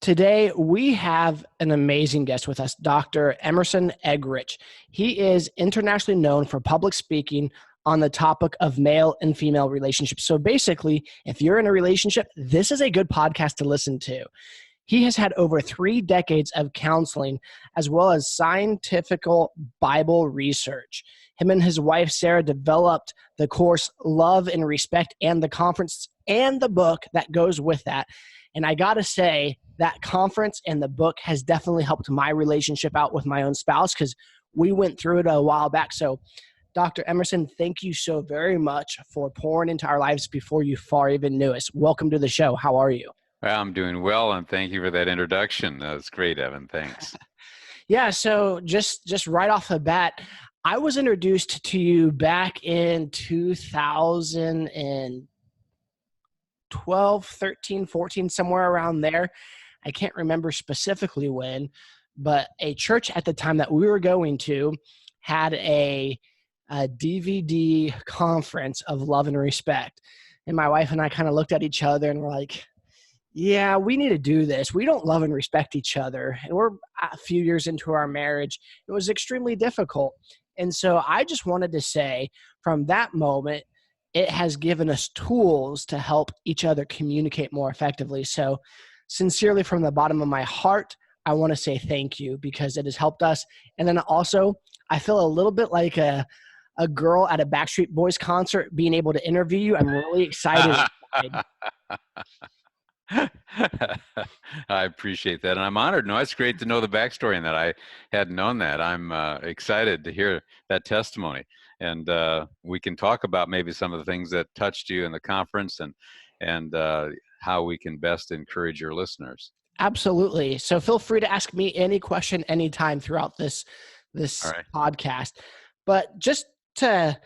Today, we have an amazing guest with us, Dr. Emerson Eggerichs. He is internationally known for public speaking on the topic of male and female relationships. So basically, if you're in a relationship, this is a good podcast to listen to. He has had over 3 decades of counseling as well as scientific Bible research. Him and his wife, Sarah, developed the course Love and Respect and the conference and the book that goes with that. And I got to say, that conference and the book has definitely helped my relationship out with my own spouse because we went through it a while back. So, Dr. Emerson, thank you so very much for pouring into our lives before you far even knew us. Welcome to the show. How are you? Well, I'm doing well, and thank you for that introduction. That's great, Evan. Thanks. Yeah, so just right off the bat, I was introduced to you back in 2012, 13, 14, somewhere around there. I can't remember specifically when, but a church at the time that we were going to had a DVD conference of Love and Respect. And my wife and I kind of looked at each other and were like, yeah, we need to do this. We don't love and respect each other. And we're a few years into our marriage. It was extremely difficult. And so I just wanted to say from that moment, it has given us tools to help each other communicate more effectively. So sincerely, from the bottom of my heart, I want to say thank you because it has helped us. And then also, I feel a little bit like a girl at a Backstreet Boys concert being able to interview you. I'm really excited. I appreciate that, and I'm honored. No, it's great to know the backstory and that I hadn't known that. I'm excited to hear that testimony, and we can talk about maybe some of the things that touched you in the conference and how we can best encourage your listeners. Absolutely. So feel free to ask me any question anytime throughout this podcast. But just to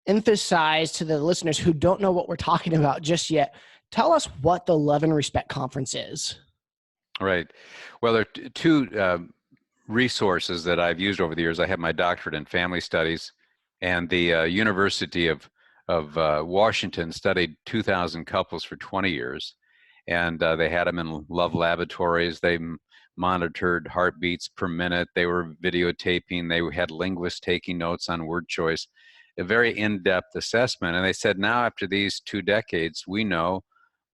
emphasize to the listeners who don't know what we're talking about just yet, tell us what the Love and Respect Conference is. Right. Well, there are two resources that I've used over the years. I have my doctorate in family studies, and the University of Washington studied 2,000 couples for 20 years, and they had them in love laboratories. They monitored heartbeats per minute. They were videotaping. They had linguists taking notes on word choice, a very in-depth assessment. And they said, now after these 2 decades, we know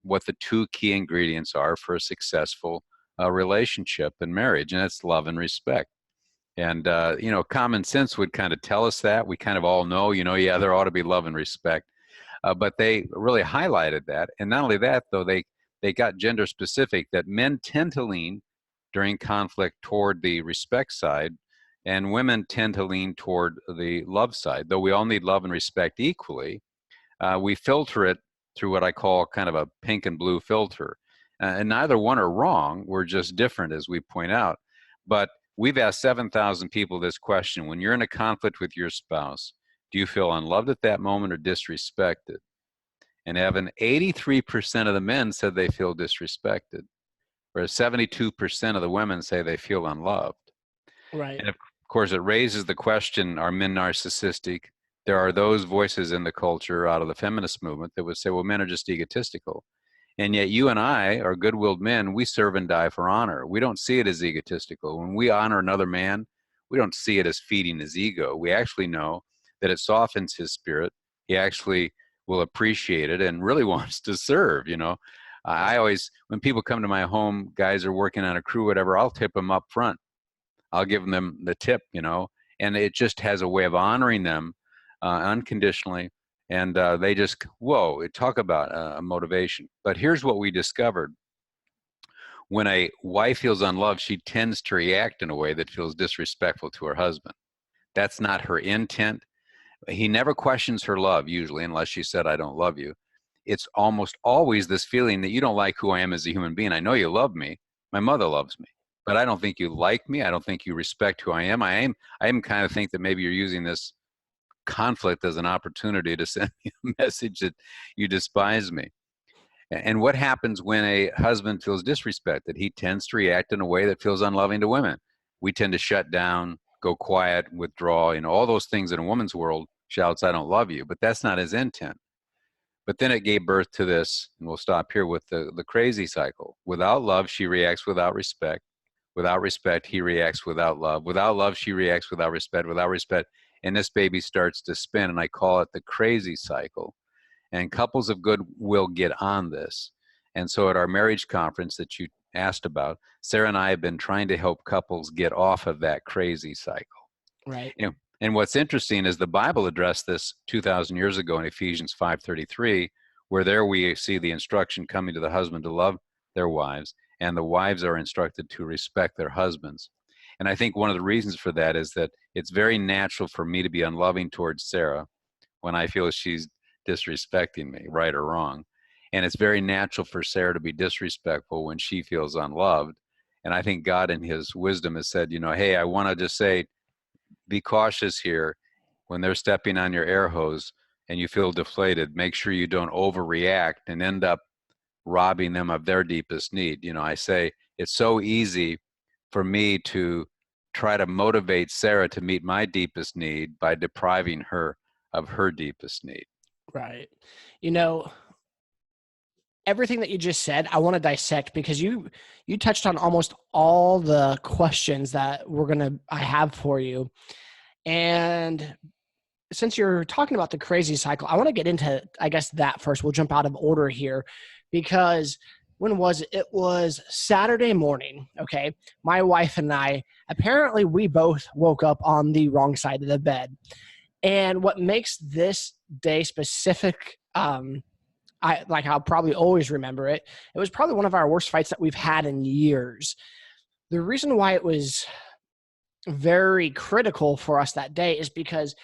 what the 2 key ingredients are for a successful relationship and marriage, and that's love and respect. And, common sense would kind of tell us that. We kind of all know, yeah, there ought to be love and respect. But they really highlighted that. And not only that, though, they got gender specific, that men tend to lean during conflict toward the respect side, and women tend to lean toward the love side. Though we all need love and respect equally, we filter it through what I call kind of a pink and blue filter. And neither one are wrong. We're just different, as we point out. But we've asked 7,000 people this question. When you're in a conflict with your spouse, do you feel unloved at that moment or disrespected? And Evan, 83% of the men said they feel disrespected, whereas 72% of the women say they feel unloved. Right. And of course, it raises the question, are men narcissistic? There are those voices in the culture out of the feminist movement that would say, well, men are just egotistical. And yet you and I are good-willed men. We serve and die for honor. We don't see it as egotistical. When we honor another man, we don't see it as feeding his ego. We actually know that it softens his spirit. He actually will appreciate it and really wants to serve, I always, when people come to my home, guys are working on a crew, whatever, I'll tip them up front. I'll give them the tip, and it just has a way of honoring them unconditionally. And they just, talk about a motivation. But here's what we discovered. When a wife feels unloved, she tends to react in a way that feels disrespectful to her husband. That's not her intent. He never questions her love, usually, unless she said, I don't love you. It's almost always this feeling that you don't like who I am as a human being. I know you love me. My mother loves me. But I don't think you like me. I don't think you respect who I am. I am kind of think that maybe you're using this conflict as an opportunity to send me a message that you despise me. And what happens when a husband feels disrespected? He tends to react in a way that feels unloving to women. We tend to shut down, go quiet, withdraw, all those things in a woman's world, shouts, I don't love you, but that's not his intent. But then it gave birth to this, and we'll stop here with the crazy cycle. Without love, she reacts without respect. Without respect, he reacts without love. Without love, she reacts without respect. Without respect, and this baby starts to spin, and I call it the crazy cycle. And couples of goodwill get on this. And so at our marriage conference that you asked about, Sarah and I have been trying to help couples get off of that crazy cycle. Right. And what's interesting is the Bible addressed this 2,000 years ago in Ephesians 5:33, where there we see the instruction coming to the husband to love their wives, and the wives are instructed to respect their husbands. And I think one of the reasons for that is that it's very natural for me to be unloving towards Sarah when I feel she's disrespecting me, right or wrong. And it's very natural for Sarah to be disrespectful when she feels unloved. And I think God in his wisdom has said, hey, I want to just say, be cautious here when they're stepping on your air hose and you feel deflated. Make sure you don't overreact and end up robbing them of their deepest need. I say it's so easy for me to try to motivate Sarah to meet my deepest need by depriving her of her deepest need. Right. Everything that you just said, I want to dissect, because you touched on almost all the questions that I have for you. And since you're talking about the crazy cycle, I want to get into, I guess, that first. We'll jump out of order here, because when was it? It was Saturday morning. Okay. My wife and I, apparently we both woke up on the wrong side of the bed. And what makes this day specific, I'll probably always remember it. It was probably one of our worst fights that we've had in years. The reason why it was very critical for us that day is because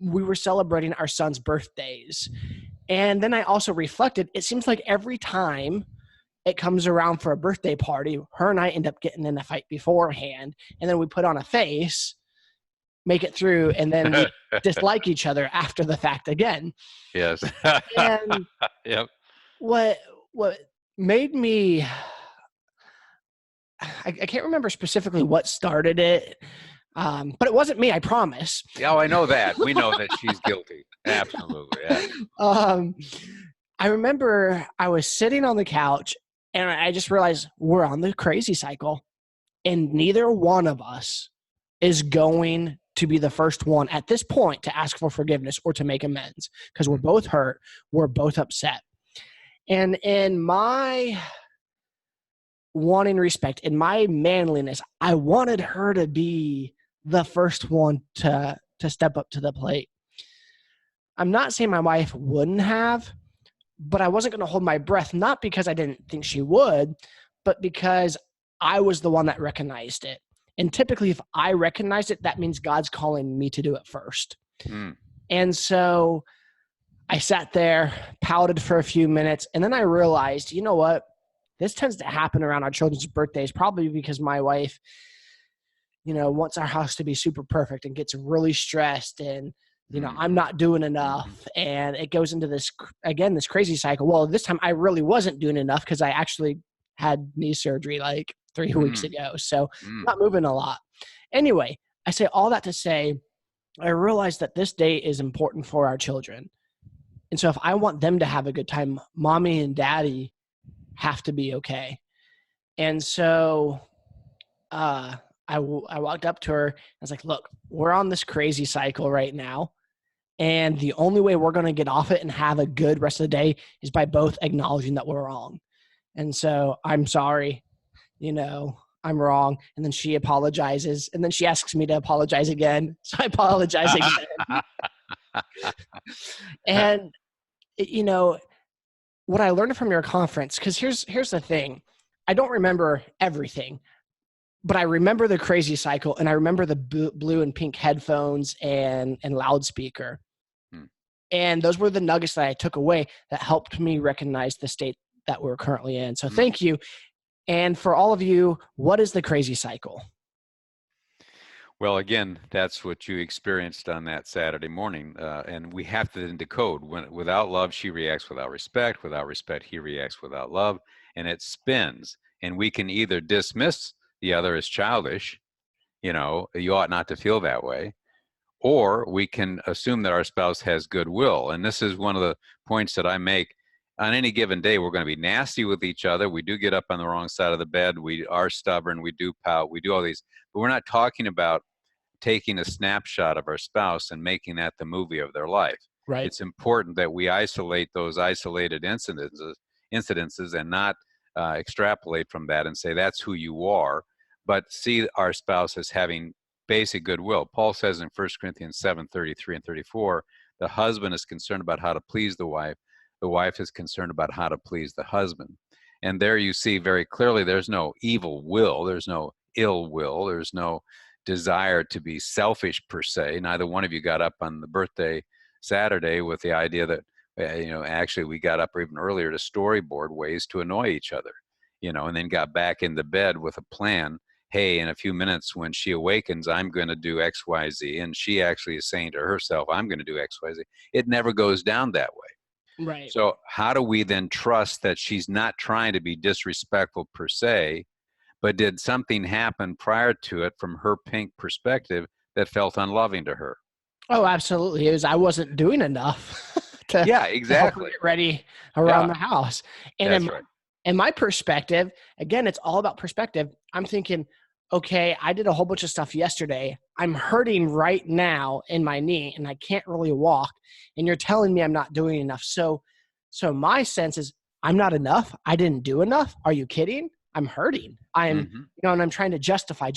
we were celebrating our son's birthdays. And then I also reflected, it seems like every time it comes around for a birthday party, her and I end up getting in a fight beforehand, and then we put on a face, make it through, and then we dislike each other after the fact again. Yes. And yep. What made me, I can't remember specifically what started it, but it wasn't me, I promise. Yeah, I know that. We know that she's guilty. Absolutely. Yeah. I remember I was sitting on the couch and I just realized we're on the crazy cycle, and neither one of us is going to be the first one at this point to ask for forgiveness or to make amends, because we're both hurt. We're both upset. And in my wanting respect, in my manliness, I wanted her to be the first one to step up to the plate. I'm not saying my wife wouldn't have, but I wasn't going to hold my breath, not because I didn't think she would, but because I was the one that recognized it. And typically, if I recognize it, that means God's calling me to do it first. And so I sat there, pouted for a few minutes, and then I realized, you know what? This tends to happen around our children's birthdays, probably because my wife, wants our house to be super perfect and gets really stressed, and, I'm not doing enough. And it goes into this crazy cycle. Well, this time I really wasn't doing enough because I actually had knee surgery like 3 weeks ago. So not moving a lot. Anyway, I say all that to say, I realized that this day is important for our children. And so if I want them to have a good time, mommy and daddy have to be okay. And so I walked up to her. I was like, look, we're on this crazy cycle right now. And the only way we're going to get off it and have a good rest of the day is by both acknowledging that we're wrong. And so I'm sorry, I'm wrong. And then she apologizes. And then she asks me to apologize again. So I apologize again. And, what I learned from your conference, because here's the thing. I don't remember everything, but I remember the crazy cycle, and I remember the blue and pink headphones and loudspeaker. And those were the nuggets that I took away that helped me recognize the state that we're currently in. So thank you. And for all of you, what is the crazy cycle? Well, again, that's what you experienced on that Saturday morning. And we have to then decode. Without love, she reacts without respect. Without respect, he reacts without love. And it spins. And we can either dismiss the other as childish, you ought not to feel that way, or we can assume that our spouse has goodwill. And this is one of the points that I make on any given day, we're going to be nasty with each other. We do get up on the wrong side of the bed. We are stubborn. We do pout. We do all these. But we're not talking about taking a snapshot of our spouse and making that the movie of their life. Right. It's important that we isolate those isolated incidences and not extrapolate from that and say that's who you are, but see our spouse as having basic goodwill. Paul says in 1 Corinthians 7:33 and 34, the husband is concerned about how to please the wife. The wife is concerned about how to please the husband. And there you see very clearly there's no evil will, there's no ill will, there's no desire to be selfish per se. Neither one of you got up on the birthday Saturday with the idea that, actually we got up even earlier to storyboard ways to annoy each other, and then got back into bed with a plan. Hey, in a few minutes when she awakens, I'm going to do X, Y, Z. And she actually is saying to herself, I'm going to do X, Y, Z. It never goes down that way. Right. So how do we then trust that she's not trying to be disrespectful per se, but did something happen prior to it from her pink perspective that felt unloving to her? Oh, absolutely. It was, I wasn't doing enough to, Yeah, to exactly. help her get ready around the house. And That's right. in my perspective, again, it's all about perspective. I'm thinking, okay, I did a whole bunch of stuff yesterday. I'm hurting right now in my knee and I can't really walk. And you're telling me I'm not doing enough. So my sense is I'm not enough. I didn't do enough. Are you kidding? I'm hurting. And I'm trying to justify.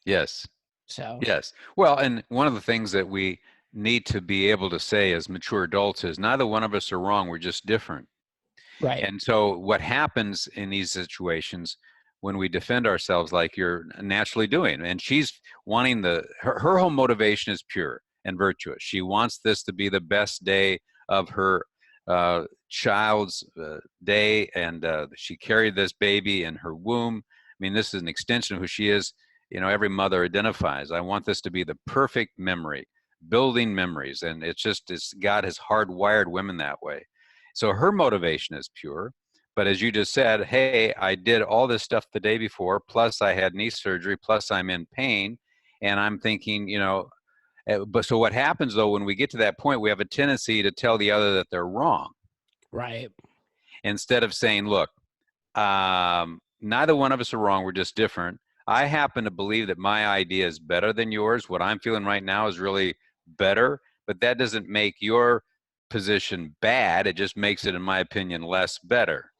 Yes. So, Yes. Well, and one of the things that we need to be able to say as mature adults is neither one of us are wrong. We're just different. right. And so what happens in these situations when we defend ourselves like you're naturally doing, and she's wanting her whole motivation is pure and virtuous. She wants this to be the best day of her child's day, and she carried this baby in her womb. I mean, this is an extension of who she is. Every mother identifies, I want this to be the perfect memory, building memories. And it's God has hardwired women that way. So her motivation is pure. But as you just said, hey, I did all this stuff the day before, plus I had knee surgery, plus I'm in pain. And I'm thinking, but so what happens though, when we get to that point, we have a tendency to tell the other that they're wrong. Right. Instead of saying, look, neither one of us are wrong. We're just different. I happen to believe that my idea is better than yours. What I'm feeling right now is really better, but that doesn't make your position bad. It just makes it, in my opinion, less better.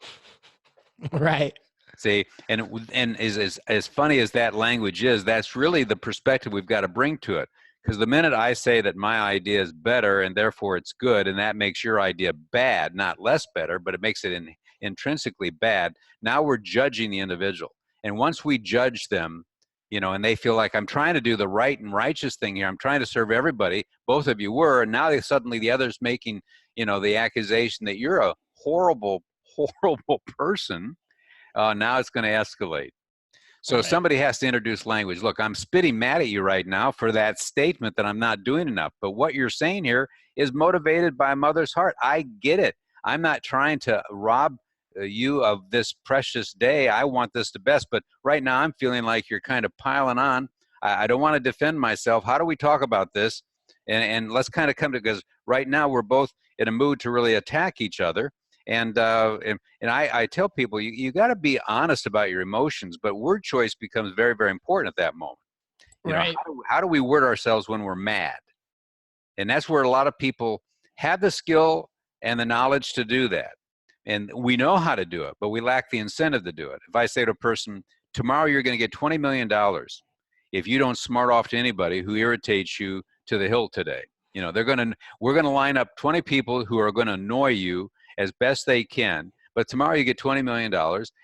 Right. See, and as funny as that language is, that's really the perspective we've got to bring to it. Because the minute I say that my idea is better and therefore it's good, and that makes your idea bad, not less better, but it makes it intrinsically bad, now we're judging the individual. And once we judge them, and they feel like I'm trying to do the right and righteous thing here, I'm trying to serve everybody, both of you were, and now suddenly the other's making, the accusation that you're a horrible, horrible person, now it's going to escalate. So somebody has to introduce language. Look, I'm spitting mad at you right now for that statement that I'm not doing enough. But what you're saying here is motivated by a mother's heart. I get it. I'm not trying to rob you of this precious day. I want this the best. But right now I'm feeling like you're kind of piling on. I don't want to defend myself. How do we talk about this? And let's kind of come to, because right now we're both in a mood to really attack each other. And I tell people, you got to be honest about your emotions, but word choice becomes very, very important at that moment. Right. How do we word ourselves when we're mad? And that's where a lot of people have the skill and the knowledge to do that. And we know how to do it, but we lack the incentive to do it. If I say to a person, tomorrow you're going to get $20 million if you don't smart off to anybody who irritates you to the hilt today. We're going to line up 20 people who are going to annoy you as best they can, but tomorrow you get $20 million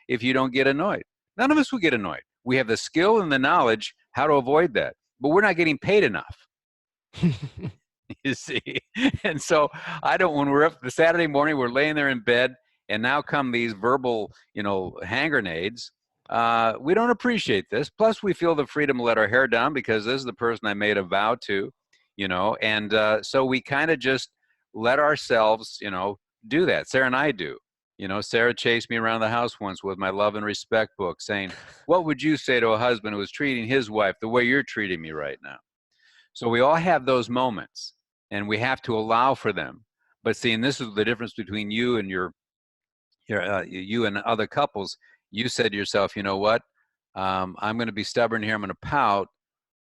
if you don't get annoyed. None of us will get annoyed. We have the skill and the knowledge how to avoid that, but we're not getting paid enough. You see? And so when we're up the Saturday morning, we're laying there in bed, and now come these verbal, hand grenades. We don't appreciate this. Plus, we feel the freedom to let our hair down because this is the person I made a vow to, and so we kind of just let ourselves, do that. Sarah and I do. Sarah chased me around the house once with my love and respect book saying, what would you say to a husband who was treating his wife the way you're treating me right now? So we all have those moments, and we have to allow for them. But see, and this is the difference between you and you and other couples. You said to yourself, you know what? I'm going to be stubborn here. I'm going to pout.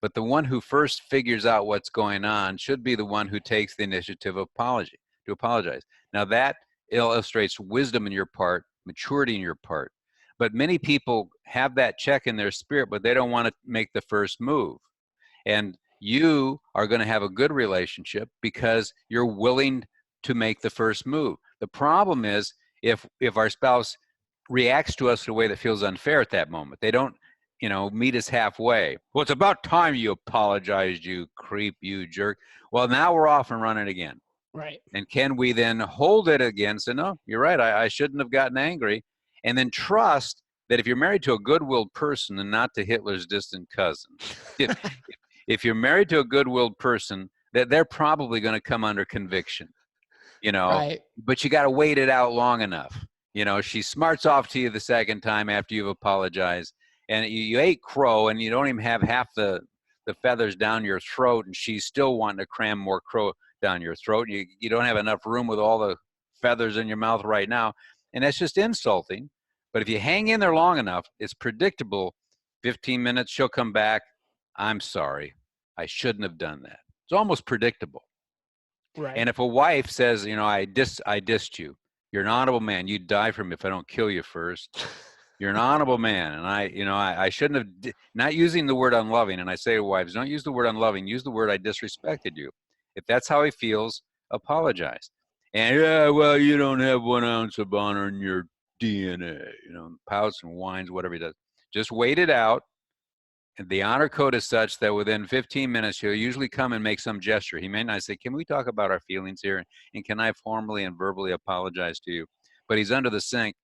But the one who first figures out what's going on should be the one who takes the initiative of to apologize. Now that illustrates wisdom in your part, maturity in your part. But many people have that check in their spirit, but they don't want to make the first move. And you are going to have a good relationship because you're willing to make the first move. The problem is if our spouse reacts to us in a way that feels unfair at that moment. They don't, meet us halfway. Well, it's about time you apologized, you creep, you jerk. Well, now we're off and running again. Right. And can we then hold it again? Say, no, you're right. I shouldn't have gotten angry. And then trust that if you're married to a good-willed person and not to Hitler's distant cousin, if you're married to a good-willed person, that they're probably going to come under conviction, Right. but you got to wait it out long enough. She smarts off to you the second time after you've apologized, and you ate crow and you don't even have half the feathers down your throat, and she's still wanting to cram more crow down your throat. You don't have enough room with all the feathers in your mouth right now, and that's just insulting. But if you hang in there long enough, it's predictable. 15 minutes, she'll come back. I'm sorry. I shouldn't have done that. It's almost predictable. Right. And if a wife says, I dissed you, you're an honorable man. You'd die for me if I don't kill you first. You're an honorable man. And I shouldn't have, not using the word unloving. And I say to wives, don't use the word unloving. Use the word I disrespected you. If that's how he feels, apologize. And well, you don't have 1 ounce of honor in your DNA, pouts and whines, whatever he does. Just wait it out. And the honor code is such that within 15 minutes, he'll usually come and make some gesture. He may not say, can we talk about our feelings here? And can I formally and verbally apologize to you? But he's under the sink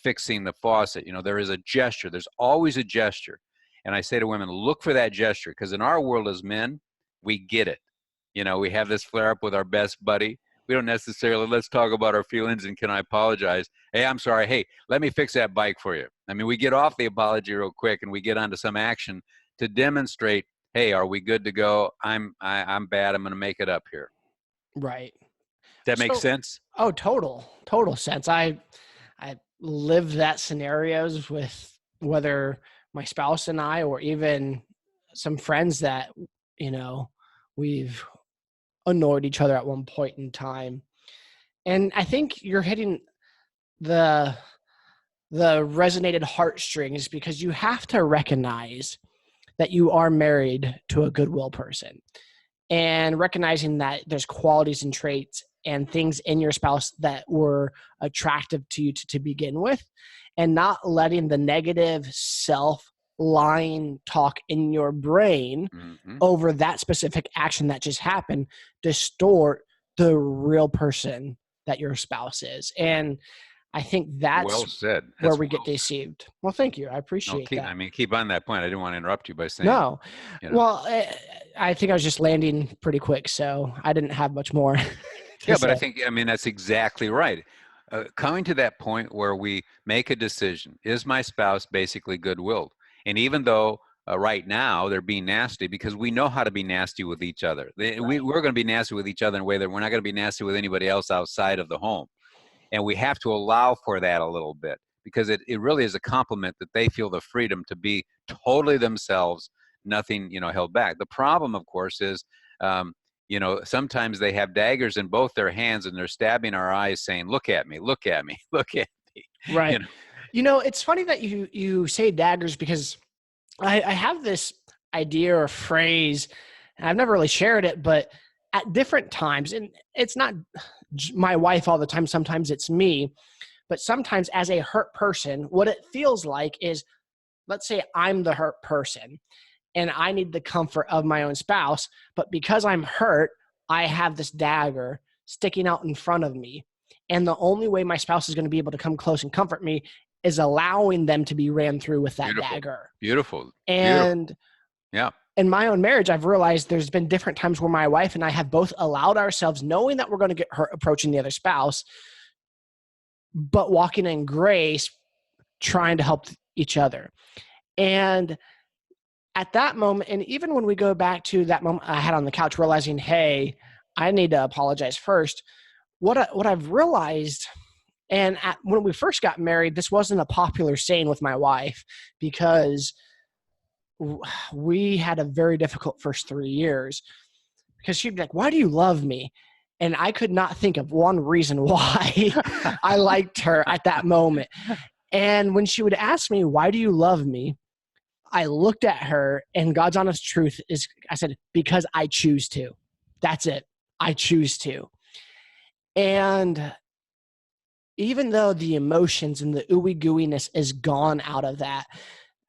fixing the faucet. There is a gesture. There's always a gesture. And I say to women, look for that gesture, because in our world as men, we get it. We have this flare up with our best buddy. We don't necessarily, let's talk about our feelings and can I apologize? Hey, I'm sorry. Hey, let me fix that bike for you. I mean, we get off the apology real quick and we get onto some action to demonstrate, hey, are we good to go? I'm bad. I'm going to make it up here. Right. That makes sense? Oh, total sense. I lived that scenarios with whether my spouse and I, or even some friends that, we've annoyed each other at one point in time. And I think you're hitting the resonated heartstrings, because you have to recognize that you are married to a goodwill person, and recognizing that there's qualities and traits and things in your spouse that were attractive to you to begin with, and not letting the negative lying talk in your brain over that specific action that just happened distort the real person that your spouse is. And I think that's well said. Where we get deceived. Well, thank you. I appreciate that. Keep on that point. I didn't want to interrupt you by saying. No. Well, I think I was just landing pretty quick, so I didn't have much more. But I think, that's exactly right. Coming to that point where we make a decision, is my spouse basically good-willed? And even though right now they're being nasty, because we know how to be nasty with each other. We're going to be nasty with each other in a way that we're not going to be nasty with anybody else outside of the home. And we have to allow for that a little bit, because it really is a compliment that they feel the freedom to be totally themselves, nothing, held back. The problem, of course, is, sometimes they have daggers in both their hands and they're stabbing our eyes saying, look at me, look at me, look at me. Right. It's funny that you say daggers, because I have this idea or phrase, and I've never really shared it, but at different times, and it's not my wife all the time, sometimes it's me, but sometimes as a hurt person, what it feels like is, let's say I'm the hurt person and I need the comfort of my own spouse, but because I'm hurt, I have this dagger sticking out in front of me. And the only way my spouse is going to be able to come close and comfort me is allowing them to be ran through with that dagger. Beautiful. And yeah, in my own marriage, I've realized there's been different times where my wife and I have both allowed ourselves, knowing that we're going to get hurt approaching the other spouse, but walking in grace, trying to help each other. And at that moment, and even when we go back to that moment I had on the couch, realizing, hey, I need to apologize first, what I've realized, and when we first got married, this wasn't a popular saying with my wife because we had a very difficult first 3 years, because she'd be like, "Why do you love me?" And I could not think of one reason why I liked her at that moment. And when she would ask me, "Why do you love me?" I looked at her, and God's honest truth is, I said, "Because I choose to." That's it. I choose to. And even though the emotions and the ooey gooiness is gone out of that,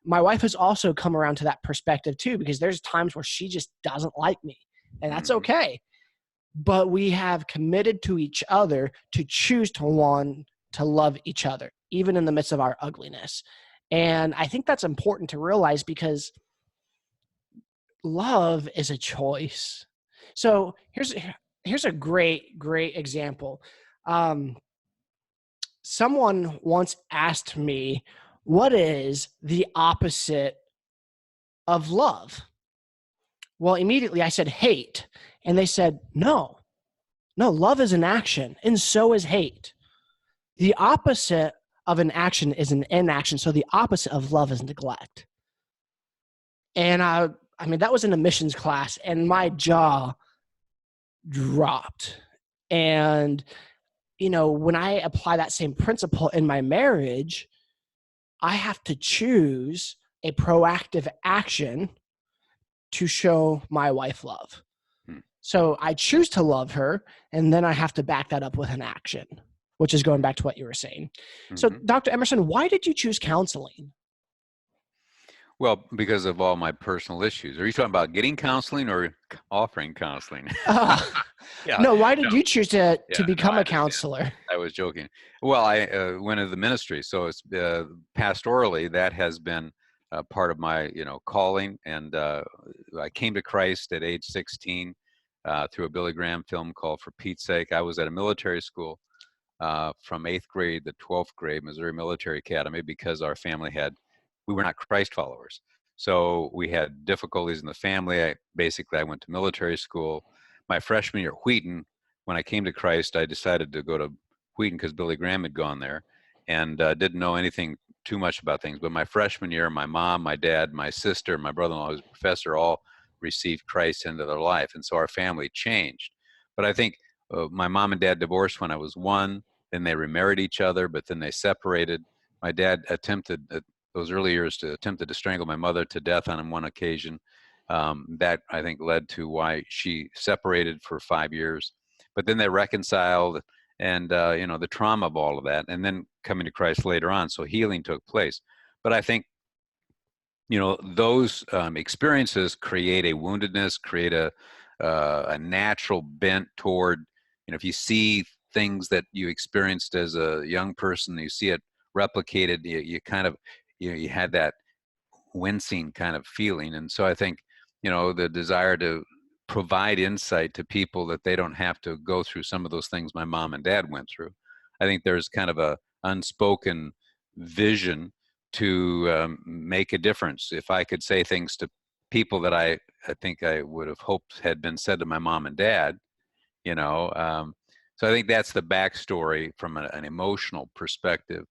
my wife has also come around to that perspective too, because there's times where she just doesn't like me, and that's okay. But we have committed to each other to choose to want to love each other, even in the midst of our ugliness. And I think that's important to realize, because love is a choice. So here's a great example. Someone once asked me, "What is the opposite of love?" Well, immediately I said hate, and they said, "No, love is an action, and so is hate. The opposite of an action is an inaction. So the opposite of love is neglect." And I mean, that was in a missions class, and my jaw dropped. And, when I apply that same principle in my marriage, I have to choose a proactive action to show my wife love. So I choose to love her, and then I have to back that up with an action, which is going back to what you were saying. So, Dr. Emerson, why did you choose counseling? Well, because of all my personal issues. Are you talking about getting counseling or offering counseling? Yeah. No, why did you choose to become a counselor? I was joking. Well, I went into the ministry, so it's pastorally, that has been part of my calling. And I came to Christ at age 16 through a Billy Graham film called For Pete's Sake. I was at a military school from 8th grade to 12th grade, Missouri Military Academy, because our family we were not Christ followers. So we had difficulties in the family. I went to military school. My freshman year at Wheaton, when I came to Christ, I decided to go to Wheaton because Billy Graham had gone there, and didn't know anything too much about things. But my freshman year, my mom, my dad, my sister, my brother-in-law, who's a professor, all received Christ into their life. And so our family changed. But I think my mom and dad divorced when I was 1. Then they remarried each other, but then they separated. My dad attempted those early years attempted to strangle my mother to death on one occasion. That, I think, led to why she separated for 5 years. But then they reconciled, and the trauma of all of that, and then coming to Christ later on. So healing took place. But I think those experiences create a woundedness, create a natural bent toward, if you see things that you experienced as a young person, you see it replicated, you kind of, you had that wincing kind of feeling. And so I think, the desire to provide insight to people that they don't have to go through some of those things my mom and dad went through. I think there's kind of a unspoken vision to make a difference. If I could say things to people that I think I would have hoped had been said to my mom and dad, so I think that's the backstory from an emotional perspective.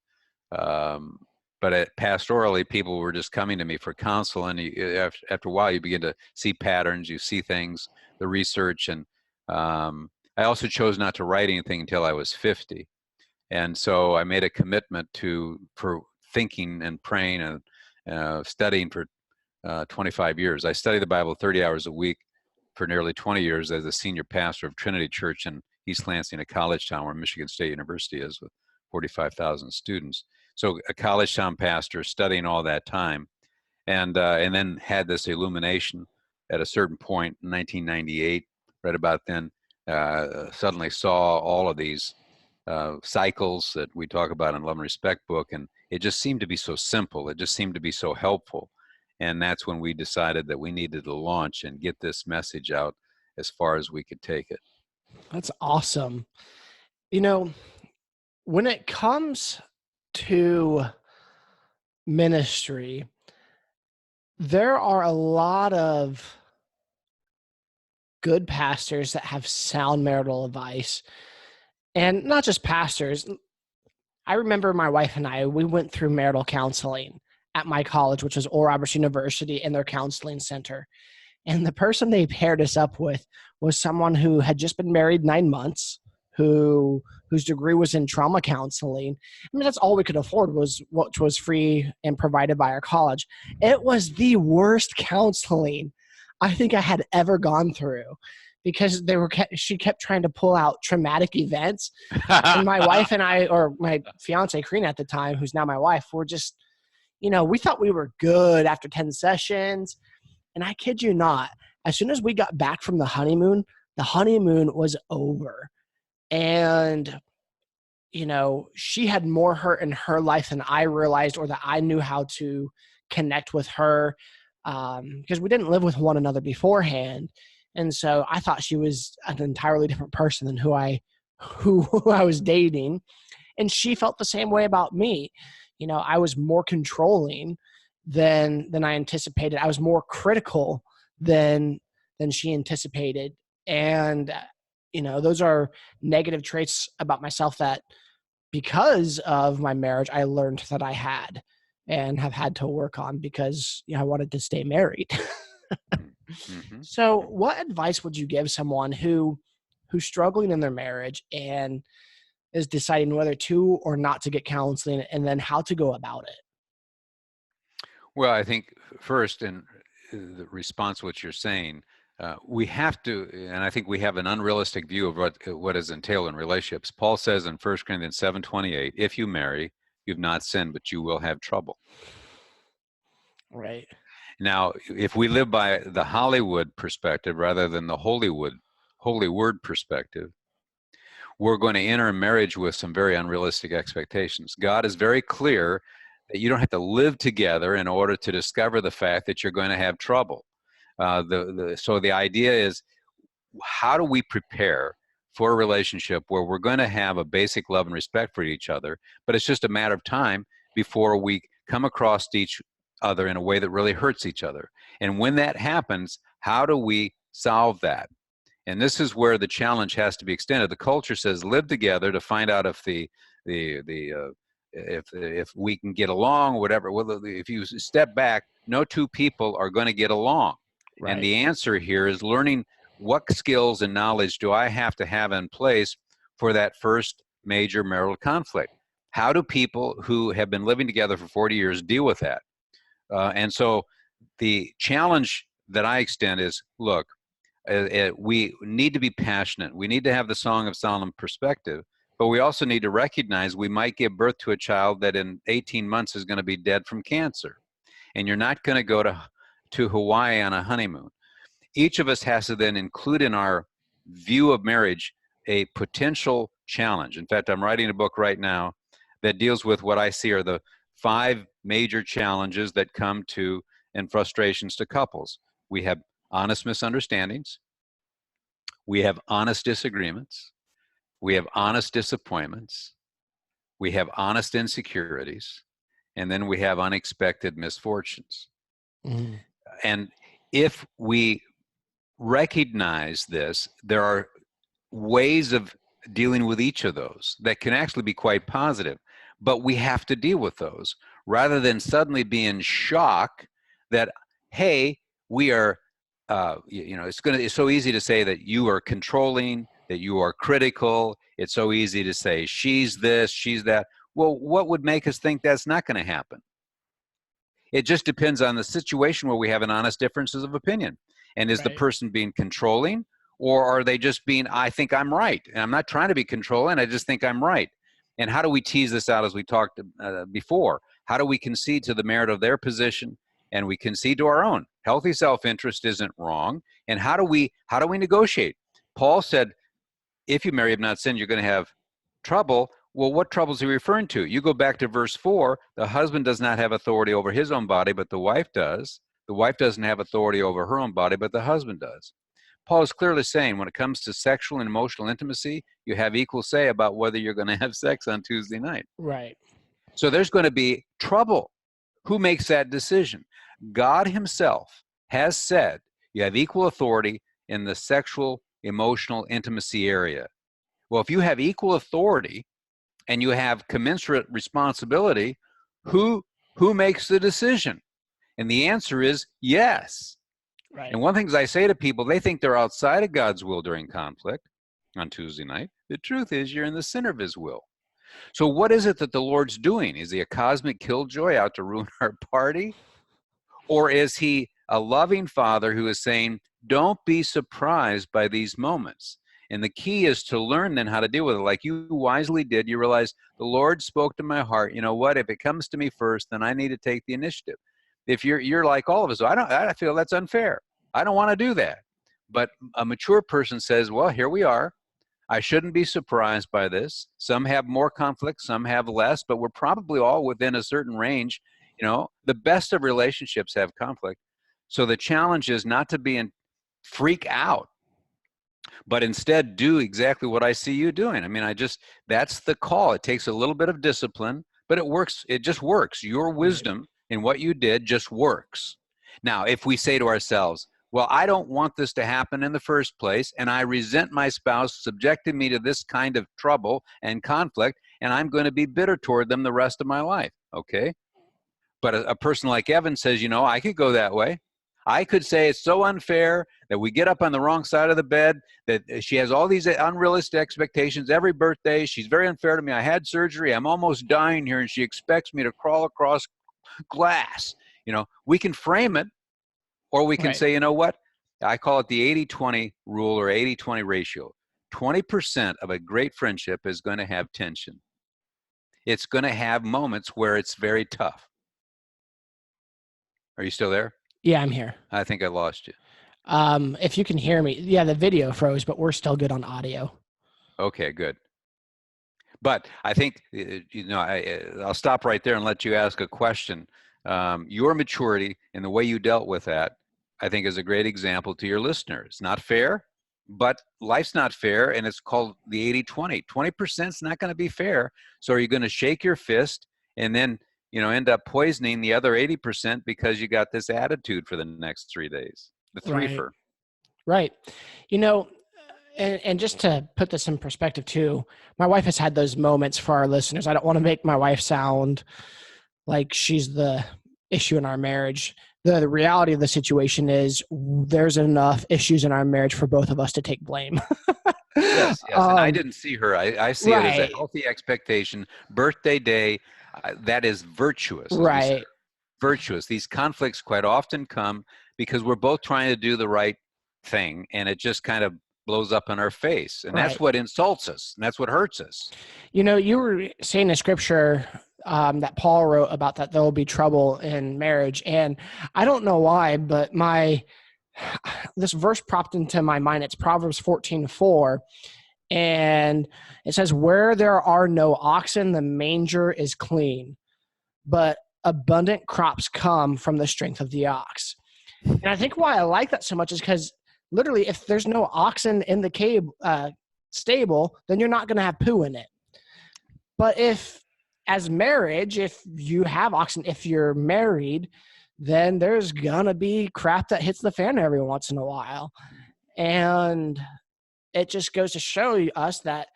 But pastorally, people were just coming to me for counsel, and after a while, you begin to see patterns, you see things, the research, and I also chose not to write anything until I was 50, and so I made a commitment for thinking and praying and studying for 25 years. I studied the Bible 30 hours a week for nearly 20 years as a senior pastor of Trinity Church in East Lansing, a college town where Michigan State University is, with 45,000 students. So a college town pastor, studying all that time, and then had this illumination at a certain point in 1998. Right about then, suddenly saw all of these cycles that we talk about in Love and Respect book, and it just seemed to be so simple. It just seemed to be so helpful, and that's when we decided that we needed to launch and get this message out as far as we could take it. That's awesome. When it comes to ministry, there are a lot of good pastors that have sound marital advice. And not just pastors. I remember my wife and I, we went through marital counseling at my college, which was Oral Roberts University, in their counseling center. And the person they paired us up with was someone who had just been married 9 months, whose degree was in trauma counseling. I mean, that's all we could afford, was what was free and provided by our college. It was the worst counseling I think I had ever gone through, because she kept trying to pull out traumatic events. And my wife and I, or my fiance Karina at the time, who's now my wife, were just, we thought we were good after 10 sessions. And I kid you not, as soon as we got back from the honeymoon was over. And, she had more hurt in her life than I realized, or that I knew how to connect with her, because we didn't live with one another beforehand. And so I thought she was an entirely different person than who I was dating. And she felt the same way about me. I was more controlling than I anticipated. I was more critical than she anticipated. And, those are negative traits about myself that, because of my marriage, I learned that I had and have had to work on, because I wanted to stay married. Mm-hmm. So what advice would you give someone who's struggling in their marriage and is deciding whether to or not to get counseling, and then how to go about it? Well, I think first, in the response to what you're saying, we have to, and I think we have an unrealistic view of what is entailed in relationships. Paul says in 1 Corinthians 7:28, if you marry, you've not sinned, but you will have trouble. Right. Now, if we live by the Hollywood perspective rather than the Holy Word perspective, we're going to enter a marriage with some very unrealistic expectations. God is very clear that you don't have to live together in order to discover the fact that you're going to have trouble. So the idea is, how do we prepare for a relationship where we're going to have a basic love and respect for each other, but it's just a matter of time before we come across each other in a way that really hurts each other? And when that happens, how do we solve that? And this is where the challenge has to be extended. The culture says live together to find out if if we can get along, whatever. Well, if you step back, no two people are going to get along. Right. And the answer here is learning what skills and knowledge do I have to have in place for that first major marital conflict? How do people who have been living together for 40 years deal with that? And so the challenge that I extend is, look, we need to be passionate. We need to have the Song of Solomon perspective, but we also need to recognize we might give birth to a child that in 18 months is going to be dead from cancer. And you're not going to go to Hawaii on a honeymoon. Each of us has to then include in our view of marriage a potential challenge. In fact, I'm writing a book right now that deals with what I see are the 5 major challenges that come to and frustrations to couples. We have honest misunderstandings. We have honest disagreements. We have honest disappointments. We have honest insecurities. And then we have unexpected misfortunes. Mm-hmm. And if we recognize this, there are ways of dealing with each of those that can actually be quite positive, but we have to deal with those rather than suddenly be in shock that, hey, we are, it's so easy to say that you are controlling, that you are critical. It's so easy to say she's this, she's that. Well, what would make us think that's not going to happen? It just depends on the situation where we have an honest differences of opinion. And is the person being controlling, or are they just being, I think I'm right? And I'm not trying to be controlling, I just think I'm right. And how do we tease this out as we talked before? How do we concede to the merit of their position and we concede to our own? Healthy self-interest isn't wrong. And how do we negotiate? Paul said, if you marry, have not sinned, you're going to have trouble. Well, what troubles are he referring to? You go back to verse 4, the husband does not have authority over his own body, but the wife does. The wife doesn't have authority over her own body, but the husband does. Paul is clearly saying when it comes to sexual and emotional intimacy, you have equal say about whether you're going to have sex on Tuesday night. Right. So there's going to be trouble. Who makes that decision? God himself has said you have equal authority in the sexual, emotional intimacy area. Well, if you have equal authority and you have commensurate responsibility, who makes the decision? And the answer is yes. Right. And one of the things I say to people, they think they're outside of God's will during conflict on Tuesday night. The truth is you're in the center of his will. So what is it that the Lord's doing? Is he a cosmic killjoy out to ruin our party? Or is he a loving father who is saying, don't be surprised by these moments? And the key is to learn then how to deal with it. Like you wisely did, you realize the Lord spoke to my heart. You know what? If it comes to me first, then I need to take the initiative. If you're like all of us, I feel that's unfair. I don't want to do that. But a mature person says, well, here we are. I shouldn't be surprised by this. Some have more conflict, some have less, but we're probably all within a certain range. You know, the best of relationships have conflict. So the challenge is not to be in freak out, but instead do exactly what I see you doing. I mean, that's the call. It takes a little bit of discipline, but it works. It just works. Your wisdom in what you did just works. Now, if we say to ourselves, well, I don't want this to happen in the first place, and I resent my spouse subjecting me to this kind of trouble and conflict, and I'm going to be bitter toward them the rest of my life, okay? But a person like Evan says, you know, I could go that way. I could say it's so unfair that we get up on the wrong side of the bed, that she has all these unrealistic expectations every birthday. She's very unfair to me. I had surgery. I'm almost dying here, and she expects me to crawl across glass. You know, we can frame it, or we can say, you know what? I call it the 80-20 rule or 80-20 ratio. 20% of a great friendship is going to have tension. It's going to have moments where it's very tough. Are you still there? Yeah, I'm here. I think I lost you. If you can hear me, yeah, the video froze, but we're still good on audio. Okay, good. But I think, you know, I'll stop right there and let you ask a question. Your maturity and the way you dealt with that, I think, is a great example to your listeners. It's not fair, but life's not fair, and it's called the 80-20. 20% is not going to be fair. So are you going to shake your fist and then, you know, end up poisoning the other 80% because you got this attitude for the next 3 days? The threefer. Right. You know, and just to put this in perspective too, my wife has had those moments for our listeners. I don't want to make my wife sound like she's the issue in our marriage. The reality of the situation is there's enough issues in our marriage for both of us to take blame. Yes. And I didn't see her. I see it as a healthy expectation. Birthday day, that is virtuous. Right. Virtuous. These conflicts quite often come because we're both trying to do the right thing, and it just kind of blows up in our face. And that's what insults us. And that's what hurts us. You know, you were saying in scripture that Paul wrote about that there will be trouble in marriage. And I don't know why, but this verse popped into my mind. It's Proverbs 14:4. And it says, where there are no oxen, the manger is clean, but abundant crops come from the strength of the ox. And I think why I like that so much is because literally, if there's no oxen in the stable, then you're not going to have poo in it. But if you have oxen, if you're married, then there's going to be crap that hits the fan every once in a while. And it just goes to show us that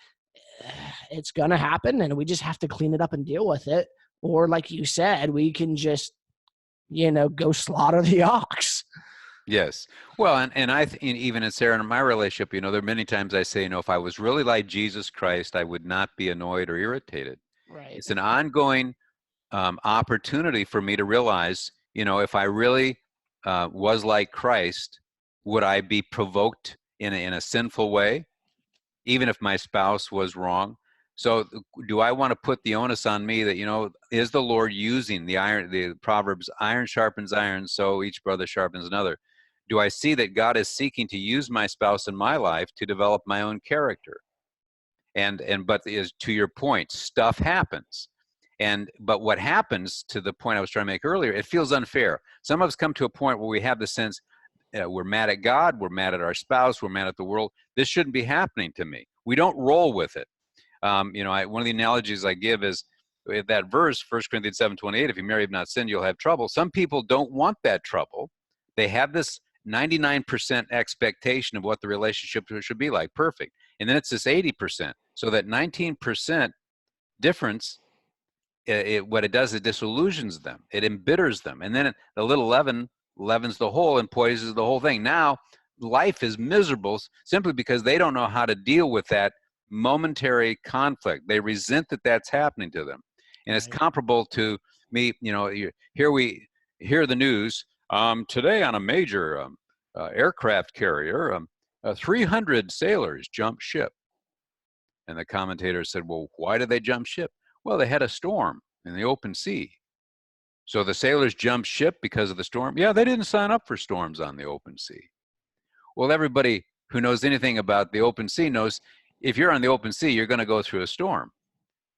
it's going to happen, and we just have to clean it up and deal with it. Or like you said, we can just, go slaughter the ox. Yes. Well, and even in Sarah and my relationship, there are many times I say, if I was really like Jesus Christ, I would not be annoyed or irritated. Right. It's an ongoing opportunity for me to realize, if I really was like Christ, would I be provoked in a sinful way, even if my spouse was wrong? So do I want to put the onus on me that, is the Lord using the Proverbs, iron sharpens iron, so each brother sharpens another? Do I see that God is seeking to use my spouse in my life to develop my own character? But to your point, stuff happens. But what happens, to the point I was trying to make earlier, it feels unfair. Some of us come to a point where we have the sense we're mad at God, we're mad at our spouse, we're mad at the world. This shouldn't be happening to me. We don't roll with it. One of the analogies I give is that verse, 1 Corinthians 7:28, if you marry have not sinned, you'll have trouble. Some people don't want that trouble. They have this 99% expectation of what the relationship should be like, perfect. And then it's this 80%. So that 19% difference, what it does, it disillusions them. It embitters them. And then the little leaven leavens the whole and poisons the whole thing. Now, life is miserable simply because they don't know how to deal with that momentary conflict. They resent that that's happening to them. And it's comparable to me, here we hear the news. Today on a major aircraft carrier, 300 sailors jumped ship. And the commentator said, well, why did they jump ship? Well, they had a storm in the open sea. So the sailors jumped ship because of the storm? Yeah, they didn't sign up for storms on the open sea. Well, everybody who knows anything about the open sea knows if you're on the open sea, you're going to go through a storm.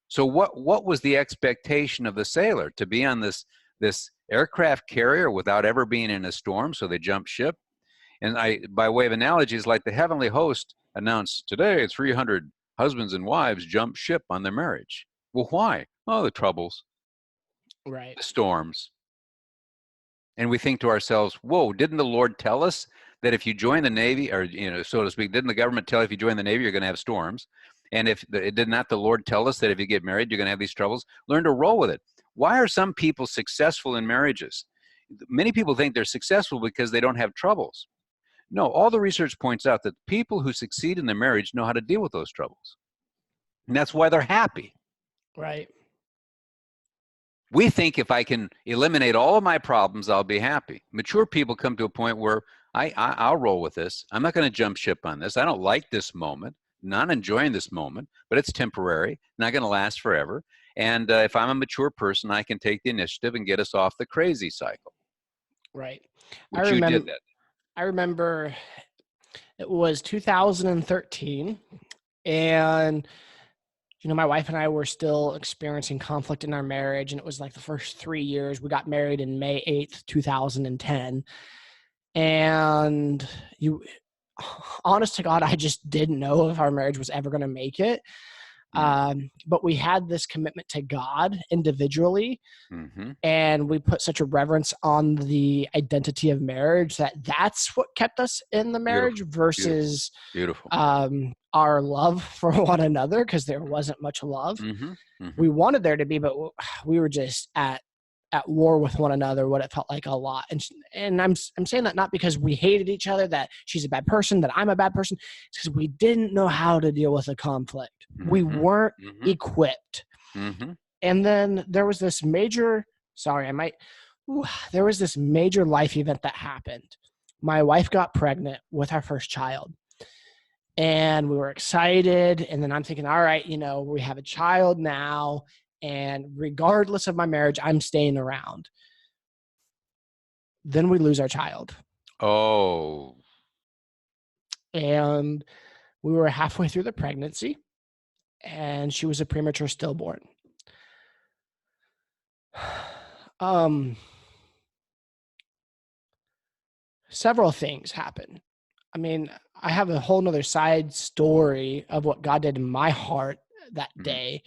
So what was the expectation of the sailor? To be on this aircraft carrier without ever being in a storm, so they jumped ship? And by way of analogy, it's like the heavenly host announced, today 300 husbands and wives jumped ship on their marriage. Well, why? Oh, the troubles. Right. The storms. And we think to ourselves, whoa, didn't the Lord tell us that if you join the Navy, or, so to speak, didn't the government tell you if you join the Navy, you're going to have storms? And did not the Lord tell us that if you get married, you're going to have these troubles? Learn to roll with it. Why are some people successful in marriages? Many people think they're successful because they don't have troubles. No, all the research points out that people who succeed in their marriage know how to deal with those troubles. And that's why they're happy. Right. We think if I can eliminate all of my problems, I'll be happy. Mature people come to a point where I'll roll with this. I'm not going to jump ship on this. I don't like this moment, not enjoying this moment, but it's temporary, not going to last forever. And if I'm a mature person, I can take the initiative and get us off the crazy cycle. Right. Which you did that. I remember it was 2013, and my wife and I were still experiencing conflict in our marriage, and it was like the first 3 years. We got married in May 8th, 2010. And honest to God, I just didn't know if our marriage was ever going to make it. But we had this commitment to God individually. Mm-hmm. And we put such a reverence on the identity of marriage that's what kept us in the marriage. Beautiful. Versus Beautiful. Our love for one another, because there wasn't much love. Mm-hmm. Mm-hmm. We wanted there to be, but we were just at war with one another, what it felt like a lot. And I'm saying that not because we hated each other, that she's a bad person, that I'm a bad person. It's because we didn't know how to deal with a conflict. Mm-hmm. We weren't equipped. Mm-hmm. And then there was this major life event that happened. My wife got pregnant with our first child. And we were excited. And then I'm thinking, all right, we have a child now. And regardless of my marriage, I'm staying around. Then we lose our child. Oh. And we were halfway through the pregnancy, and she was a premature stillborn. Several things happened. I mean, I have a whole nother side story of what God did in my heart that day.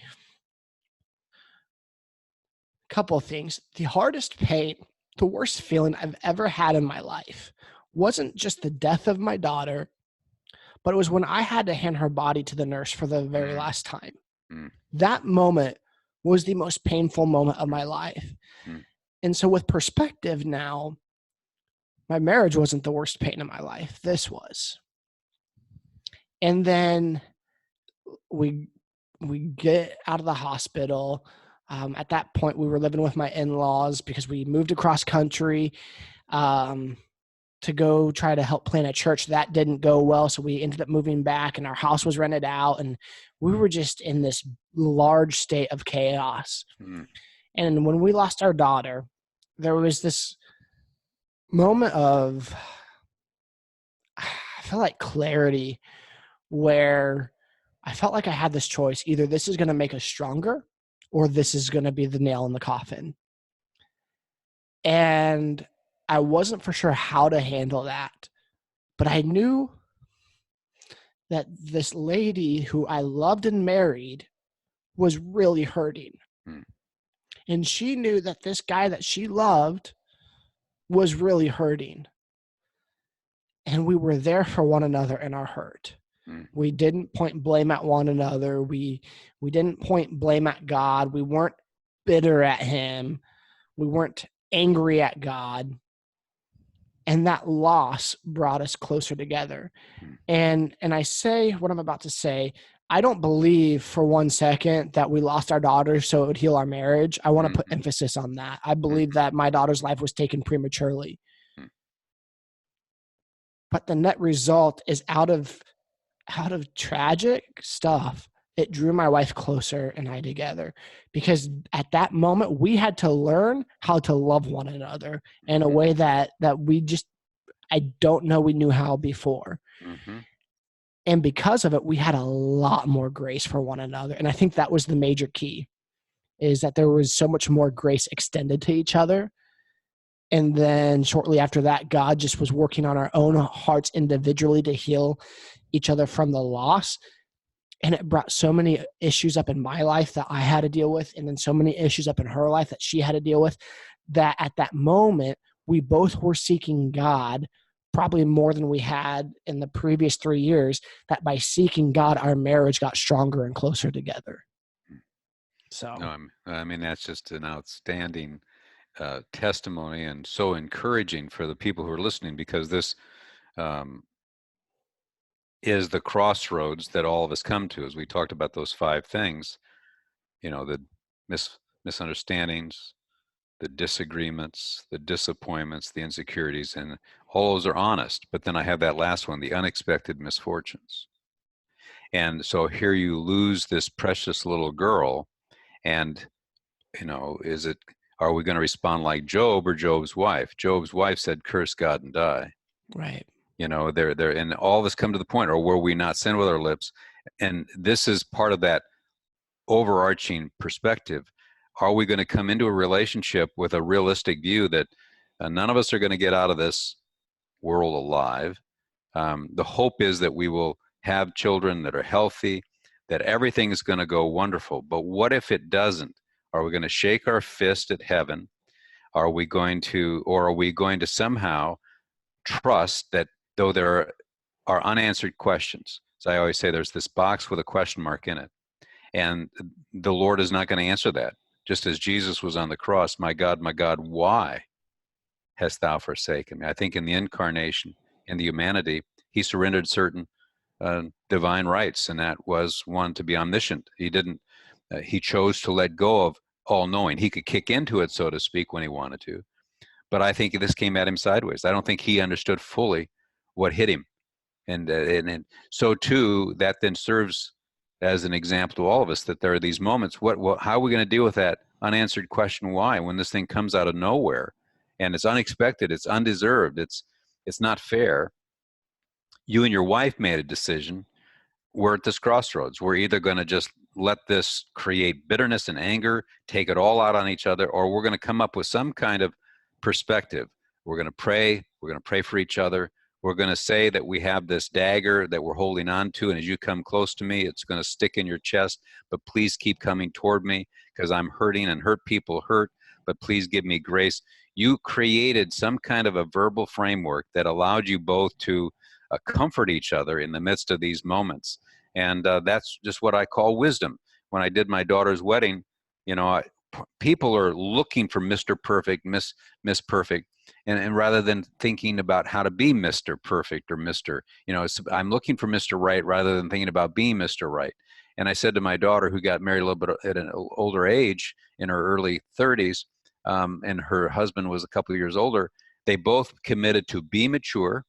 Couple of things. The hardest pain, the worst feeling I've ever had in my life wasn't just the death of my daughter, but it was when I had to hand her body to the nurse for the very last time. That moment was the most painful moment of my life. And so with perspective now, my marriage wasn't the worst pain in my life. This was. And then we get out of the hospital. At that point, we were living with my in-laws because we moved across country to go try to help plant a church. That didn't go well, so we ended up moving back, and our house was rented out, and we were just in this large state of chaos. And when we lost our daughter, there was this moment of, I feel like, clarity, where I felt like I had this choice. Either this is going to make us stronger, or this is going to be the nail in the coffin. And I wasn't for sure how to handle that, but I knew that this lady who I loved and married was really hurting. And she knew that this guy that she loved was really hurting. And we were there for one another in our hurt. Mm. We didn't point blame at one another. We didn't point blame at God. We weren't bitter at him. We weren't angry at God. And that loss brought us closer together. Mm. And I say what I'm about to say. I don't believe for one second that we lost our daughter so it would heal our marriage. I want to put emphasis on that. I believe that my daughter's life was taken prematurely. Mm. But the net result is out of tragic stuff, it drew my wife closer and I together, because at that moment we had to learn how to love one another in a way that we just, I don't know we knew how before. Mm-hmm. And because of it, we had a lot more grace for one another. And I think that was the major key, is that there was so much more grace extended to each other. And then shortly after that, God just was working on our own hearts individually to heal each other from the loss. And it brought so many issues up in my life that I had to deal with, and then so many issues up in her life that she had to deal with, that at that moment, we both were seeking God probably more than we had in the previous 3 years, that by seeking God, our marriage got stronger and closer together. So, No, I mean, that's just an outstanding testimony, and so encouraging for the people who are listening, because this is the crossroads that all of us come to, as we talked about those 5 things, the misunderstandings, the disagreements, the disappointments, the insecurities, and all those are honest. But then I have that last one, the unexpected misfortunes. And so here you lose this precious little girl, and are we going to respond like Job or Job's wife? Job's wife said, "Curse God and die." right. There, and all this come to the point, or were we not sin with our lips? And this is part of that overarching perspective. Are we going to come into a relationship with a realistic view that none of us are going to get out of this world alive? The hope is that we will have children that are healthy, that everything is going to go wonderful. But what if it doesn't? Are we going to shake our fist at heaven? Or are we going to somehow trust that though there are unanswered questions? So I always say there's this box with a question mark in it. And the Lord is not going to answer that. Just as Jesus was on the cross, my God, why hast thou forsaken me? I think in the incarnation, in the humanity, he surrendered certain divine rights, and that was one, to be omniscient. He chose to let go of all knowing. He could kick into it, so to speak, when he wanted to. But I think this came at him sideways. I don't think he understood fully what hit him. And so too, that then serves as an example to all of us, that there are these moments. How are we going to deal with that unanswered question, why, when this thing comes out of nowhere, and it's unexpected, it's undeserved, it's not fair? You and your wife made a decision. We're at this crossroads. We're either going to just let this create bitterness and anger, take it all out on each other, or we're going to come up with some kind of perspective. We're going to pray. We're going to pray for each other. We're going to say that we have this dagger that we're holding on to, and as you come close to me, it's going to stick in your chest, but please keep coming toward me, because I'm hurting, and hurt people hurt, but please give me grace. You created some kind of a verbal framework that allowed you both to comfort each other in the midst of these moments. And that's just what I call wisdom. When I did my daughter's wedding, people are looking for Mr. Perfect, Miss Perfect, and rather than thinking about how to be Mr. Perfect or Mr. I'm looking for Mr. Right rather than thinking about being Mr. Right. And I said to my daughter, who got married a little bit at an older age, in her early 30s, and her husband was a couple of years older, they both committed to be mature,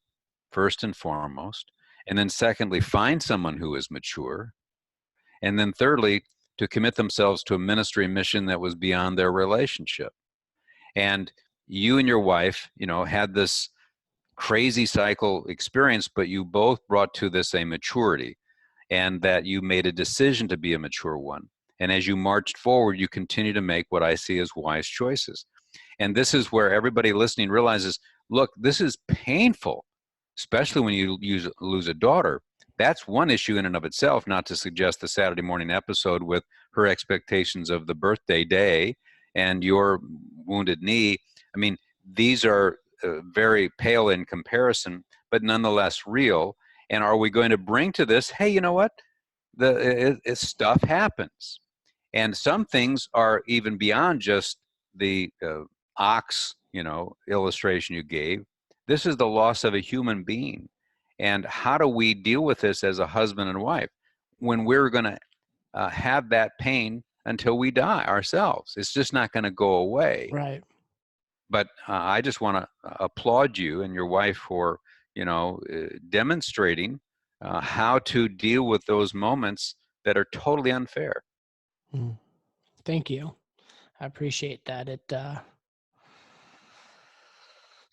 first and foremost, and then secondly, find someone who is mature, and then thirdly, to commit themselves to a ministry mission that was beyond their relationship. And you and your wife, had this crazy cycle experience, but you both brought to this a maturity, and that you made a decision to be a mature one. And as you marched forward, you continue to make what I see as wise choices. And this is where everybody listening realizes, look, this is painful, especially when you lose a daughter. That's one issue in and of itself, not to suggest the Saturday morning episode with her expectations of the birthday day and your wounded knee. I mean, these are very pale in comparison, but nonetheless real. And are we going to bring to this, hey, you know what? Stuff happens. And some things are even beyond just the ox, illustration you gave. This is the loss of a human being. And how do we deal with this as a husband and wife when we're going to have that pain until we die ourselves? It's just not going to go away. Right. But I just want to applaud you and your wife for, demonstrating how to deal with those moments that are totally unfair. Thank you. I appreciate that.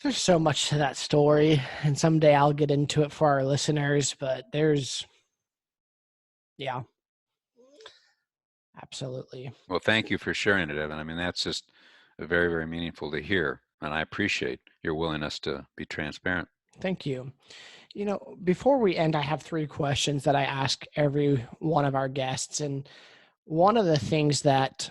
There's so much to that story, and someday I'll get into it for our listeners, but yeah, absolutely. Well, thank you for sharing it, Evan. I mean, that's just very, very meaningful to hear, and I appreciate your willingness to be transparent. Thank you. Before we end, I have 3 questions that I ask every one of our guests. And one of the things that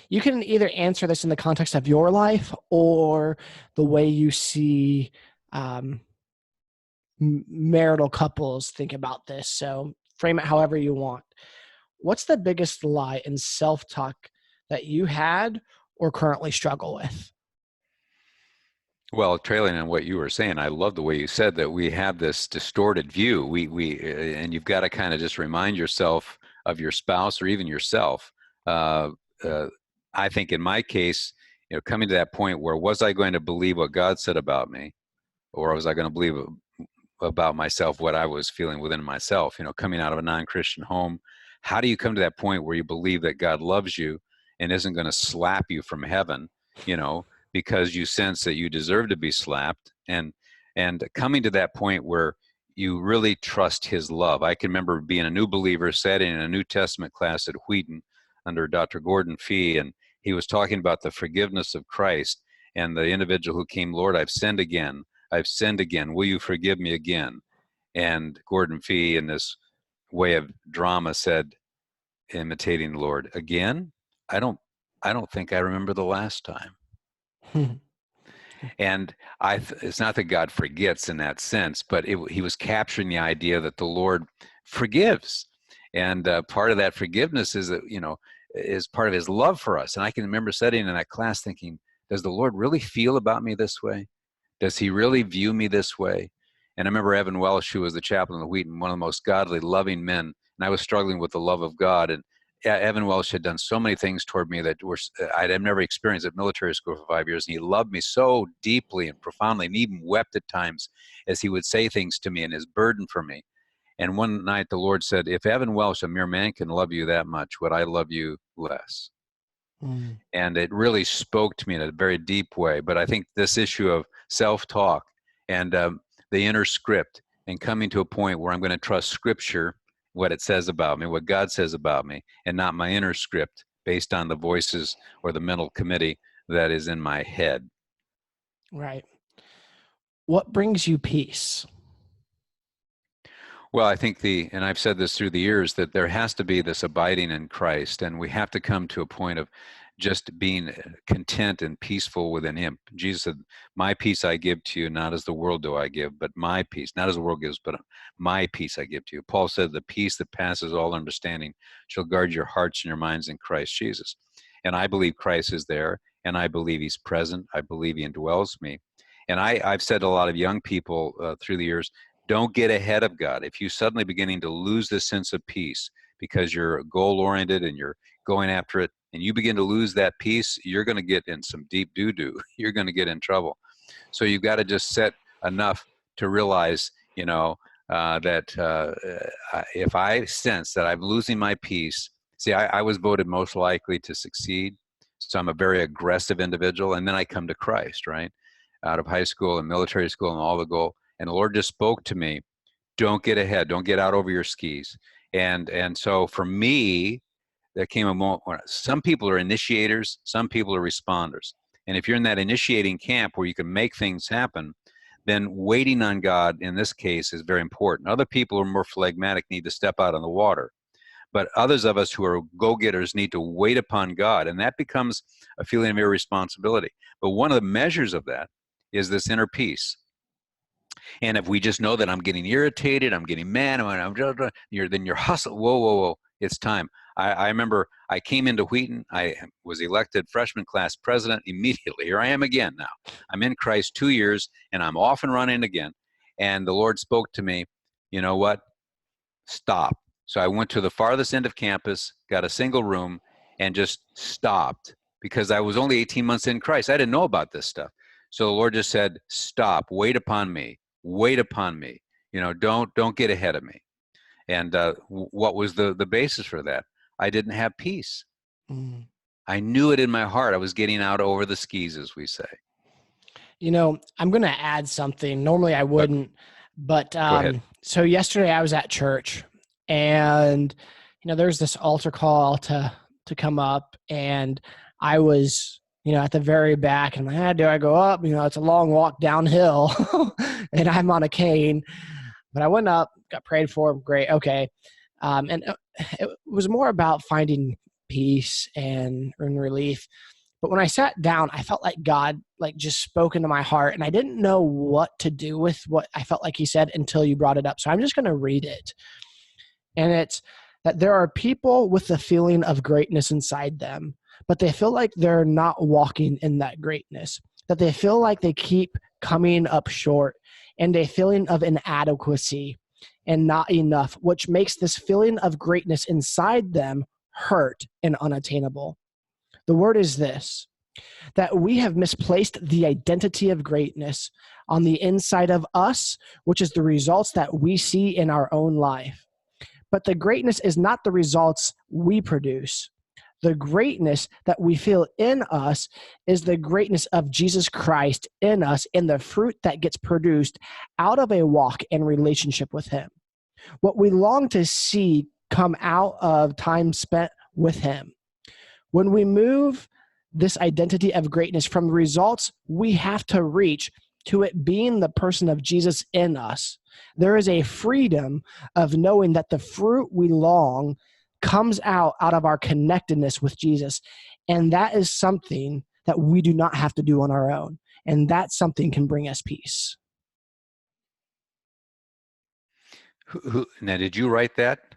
you can either answer this in the context of your life or the way you see marital couples think about this. So frame it however you want. What's the biggest lie in self-talk that you had or currently struggle with? Well, trailing on what you were saying, I love the way you said that we have this distorted view. And you've got to kind of just remind yourself of your spouse or even yourself. I think in my case, coming to that point where was I going to believe what God said about me, or was I going to believe about myself what I was feeling within myself? Coming out of a non-Christian home, how do you come to that point where you believe that God loves you and isn't going to slap you from heaven? Because you sense that you deserve to be slapped, and coming to that point where you really trust his love. I can remember being a new believer, sitting in a New Testament class at Wheaton under Dr. Gordon Fee, and he was talking about the forgiveness of Christ, and the individual who came, Lord, I've sinned again. Will you forgive me again? And Gordon Fee, in this way of drama, said, imitating the Lord, again? I don't think I remember the last time. And it's not that God forgets in that sense, but he was capturing the idea that the Lord forgives. And part of that forgiveness is that, is part of his love for us. And I can remember sitting in that class thinking, does the Lord really feel about me this way? Does he really view me this way? And I remember Evan Welsh, who was the chaplain of Wheaton, one of the most godly, loving men. And I was struggling with the love of God. And Evan Welsh had done so many things toward me that I'd never experienced at military school for 5 years. And he loved me so deeply and profoundly, and even wept at times as he would say things to me and his burden for me. And one night the Lord said, if Evan Welsh, a mere man, can love you that much, would I love you less? And it really spoke to me in a very deep way. But I think this issue of self-talk and the inner script and coming to a point where I'm going to trust Scripture, what it says about me, what God says about me, and not my inner script based on the voices or the mental committee that is in my head. Right. What brings you peace? Well, I think and I've said this through the years, that there has to be this abiding in Christ, and we have to come to a point of just being content and peaceful within him. Jesus said, my peace I give to you, not as the world do I give, but my peace, not as the world gives, but my peace I give to you. Paul said, the peace that passes all understanding shall guard your hearts and your minds in Christ Jesus. And I believe Christ is there, and I believe he's present. I believe he indwells me. And I've said to a lot of young people through the years, don't get ahead of God. If you suddenly beginning to lose this sense of peace because you're goal-oriented and you're going after it, and you begin to lose that peace, you're going to get in some deep doo-doo. You're going to get in trouble. So you've got to just set enough to realize, that if I sense that I'm losing my peace, see, I was voted most likely to succeed. So I'm a very aggressive individual. And then I come to Christ, right? Out of high school and military school and all the goal. And the Lord just spoke to me, don't get ahead. Don't get out over your skis. And so for me, there came a moment where some people are initiators, some people are responders. And if you're in that initiating camp where you can make things happen, then waiting on God in this case is very important. Other people who are more phlegmatic need to step out on the water. But others of us who are go-getters need to wait upon God, and that becomes a feeling of irresponsibility. But one of the measures of that is this inner peace. And if we just know that I'm getting irritated, I'm getting mad, then you're hustling. Whoa, whoa, whoa. It's time. I remember I came into Wheaton. I was elected freshman class president immediately. Here I am again now. I'm in Christ 2 years, and I'm off and running again. And the Lord spoke to me, you know what? Stop. So I went to the farthest end of campus, got a single room, and just stopped because I was only 18 months in Christ. I didn't know about this stuff. So the Lord just said, stop, wait upon me, wait upon me. You know, don't get ahead of me. And what was the basis for that? I didn't have peace. Mm. I knew it in my heart. I was getting out over the skis, as we say. You know, I'm going to add something. Normally I wouldn't, but Go ahead. so yesterday I was at church, and there's this altar call to come up, and I was at the very back, and I'm like, do I go up? It's a long walk downhill, and I'm on a cane. But I went up, got prayed for, great, okay. And it was more about finding peace and relief. But when I sat down, I felt like God just spoke into my heart, and I didn't know what to do with what I felt like he said until you brought it up. So I'm just going to read it. And it's that there are people with the feeling of greatness inside them, but they feel like they're not walking in that greatness, that they feel like they keep coming up short, and a feeling of inadequacy and not enough, which makes this feeling of greatness inside them hurt and unattainable. The word is this, that we have misplaced the identity of greatness on the inside of us, which is the results that we see in our own life. But the greatness is not the results we produce. The greatness that we feel in us is the greatness of Jesus Christ in us, and the fruit that gets produced out of a walk and relationship with him. What we long to see come out of time spent with him. When we move this identity of greatness from the results we have to reach to it being the person of Jesus in us, there is a freedom of knowing that the fruit we long comes out of our connectedness with Jesus. And that is something that we do not have to do on our own. And that something can bring us peace. Now, did you write that?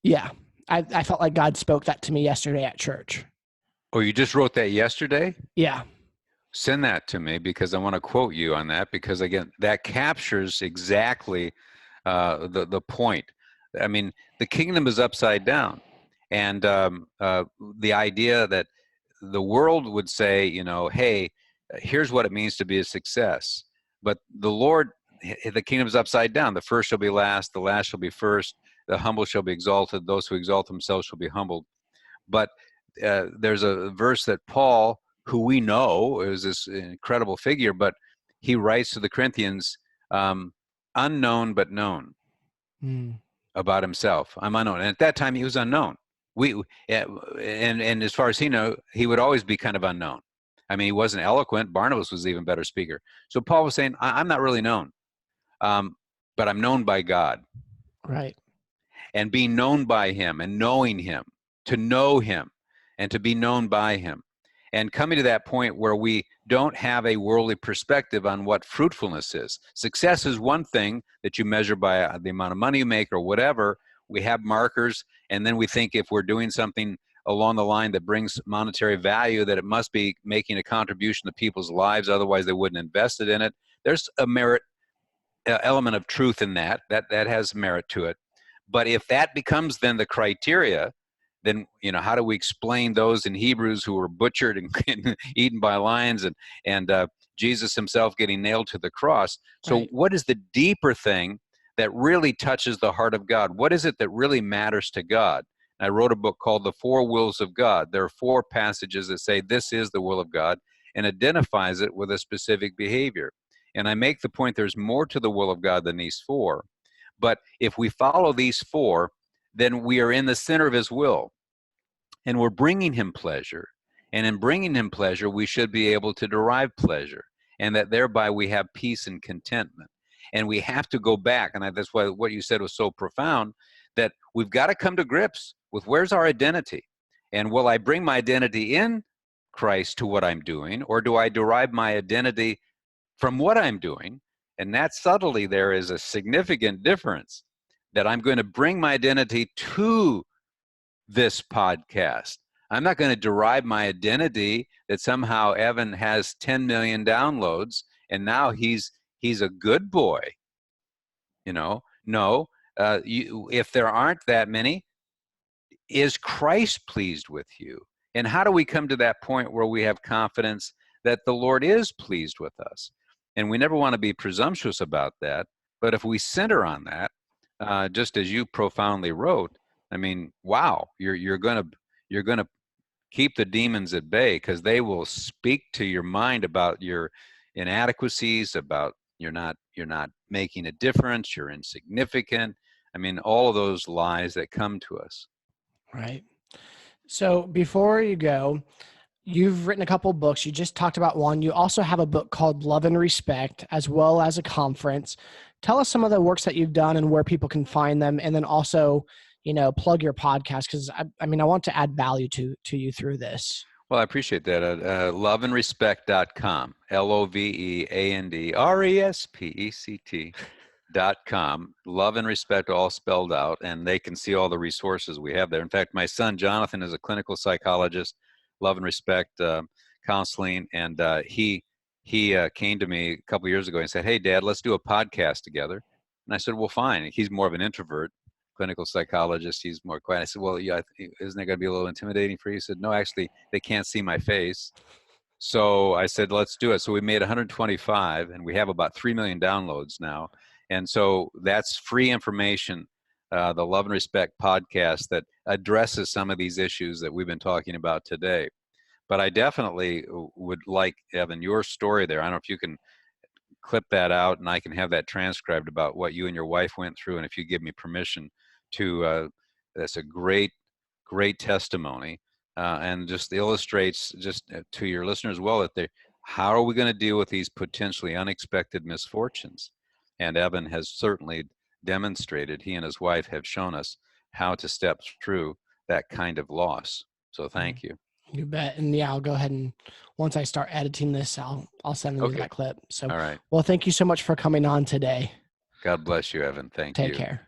Yeah. I felt like God spoke that to me yesterday at church. Oh, you just wrote that yesterday? Yeah. Send that to me because I want to quote you on that, because again, that captures exactly the point. I mean, the kingdom is upside down, and the idea that the world would say, hey, here's what it means to be a success, but the Lord, the kingdom is upside down. The first shall be last, the last shall be first, the humble shall be exalted, those who exalt themselves shall be humbled. But there's a verse that Paul, who we know is this incredible figure, but he writes to the Corinthians, unknown but known about himself. I'm unknown. And at that time, he was unknown. And as far as he knew, he would always be kind of unknown. I mean, he wasn't eloquent. Barnabas was an even better speaker. So Paul was saying, I'm not really known, but I'm known by God. Right. And being known by him and knowing him, to know him and to be known by him. And coming to that point where we don't have a worldly perspective on what fruitfulness is. Success is one thing that you measure by the amount of money you make or whatever. We have markers, and then we think if we're doing something along the line that brings monetary value, that it must be making a contribution to people's lives, otherwise they wouldn't invest it in it. There's a merit element of truth in that has merit to it. But if that becomes then the criteria, then how do we explain those in Hebrews who were butchered and eaten by lions, and Jesus himself getting nailed to the cross? So Right. what is the deeper thing that really touches the heart of God? What is it that really matters to God? And I wrote a book called The 4 Wills of God. There are 4 passages that say this is the will of God and identifies it with a specific behavior. And I make the point there's more to the will of God than these 4. But if we follow these 4, then we are in the center of his will. And we're bringing him pleasure. And in bringing him pleasure, we should be able to derive pleasure. And that thereby we have peace and contentment. And we have to go back. And that's why what you said was so profound, that we've got to come to grips with where's our identity. And will I bring my identity in Christ to what I'm doing? Or do I derive my identity from what I'm doing? And that subtlety there is a significant difference, that I'm going to bring my identity to this podcast. I'm not going to derive my identity that somehow Evan has 10 million downloads and now he's a good boy. No, if there aren't that many, is Christ pleased with you? And how do we come to that point where we have confidence that the Lord is pleased with us? And we never want to be presumptuous about that. But if we center on that, just as you profoundly wrote, I mean, wow, you're gonna keep the demons at bay, because they will speak to your mind about your inadequacies, about you're not making a difference, you're insignificant. I mean, all of those lies that come to us. Right. So before you go, you've written a couple of books. You just talked about one. You also have a book called Love and Respect, as well as a conference. Tell us some of the works that you've done and where people can find them. And then also, plug your podcast, because I want to add value to you through this. Well, I appreciate that. Loveandrespect.com, LOVEANDRESPECT.com. Love and Respect, all spelled out, and they can see all the resources we have there. In fact, my son Jonathan is a clinical psychologist, Love and Respect counseling, and he came to me a couple of years ago and said, "Hey, Dad, let's do a podcast together." And I said, "Well, fine." He's more of an introvert, clinical psychologist. He's more quiet. I said, "Well, yeah, isn't that going to be a little intimidating for you?" He said, "No, actually, they can't see my face." So I said, "Let's do it." So we made 125, and we have about 3 million downloads now. And so that's free information, the Love and Respect podcast, that addresses some of these issues that we've been talking about today. But I definitely would like, Evan, your story there. I don't know if you can clip that out and I can have that transcribed about what you and your wife went through. And if you give me permission to, that's a great testimony, and just illustrates just to your listeners well that how are we going to deal with these potentially unexpected misfortunes? And Evan has certainly demonstrated, he and his wife have shown us how to step through that kind of loss. So thank you. You bet. And yeah, I'll go ahead and once I start editing this, I'll send you that clip. So, all right. Well, thank you so much for coming on today. God bless you, Evan. Thank you. Take care.